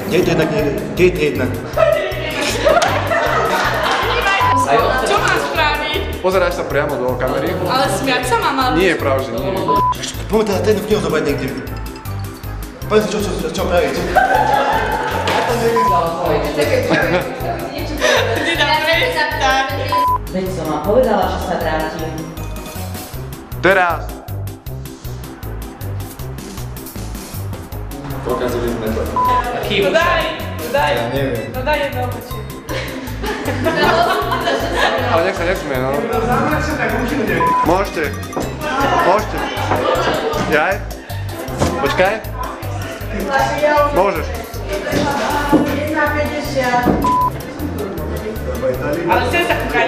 Kde je jednak? Čo máš spraviť? Pozeráš sa priamo do kamery. Ale smiať sa má mal. Nie, práve že nie. Poďme teda jednu knihu zobrať niekde. Povedz si, čo praviť. Veď som vám povedala, že sa vrátim. Teraz. Pokazili sme to. No daj. Ja neviem. No daj jedno obočie. Ale nech sa nesmie, no. Môžete. Jaj? Počkaj. Môžeš. Ale chcem sa kúkať.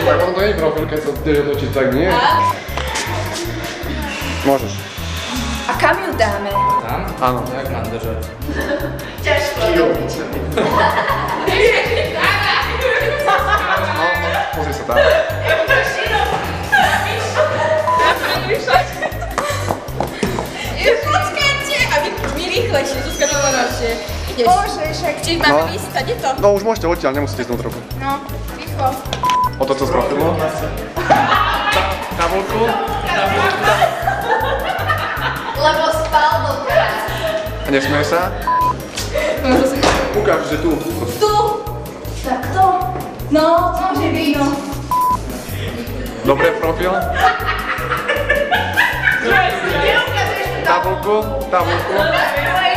Tak ono to nie je profil, keď sa tiež otočiť, tak nie. Môžeš. A kam ju dáme? Tam? Áno. Jak mám držať? Ťažko. No, pozri sa tam. Počkajte! A my rýchlejšie, Zuzka to lepšie. Ideš. Bože, však či máme vystať, je to? No už môžete odtiaľ, nemusíte ísť do trochu. No, rýchlo. Otoč sa z profilu. Tabulku. Lebo spal doteraz. A nesmiej sa. Ukáž, že tu. Tu! Tak to? No, môže byť, no. Dobre, profil. Tabulku.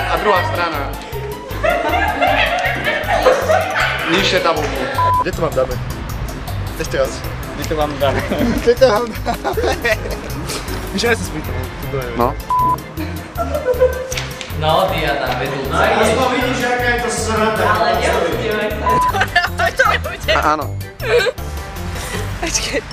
A druhá strana. Nižšie tabulku. Kde to mám dáme? Ešte raz. Kde to vám dám? Kde to mám dáme? Víš, aj sa spýtam. No. No, dia tam vedúca. Aspoň vidíš, aká je to sranda. Ale nemusíme sa. To bude. Áno. Počkej.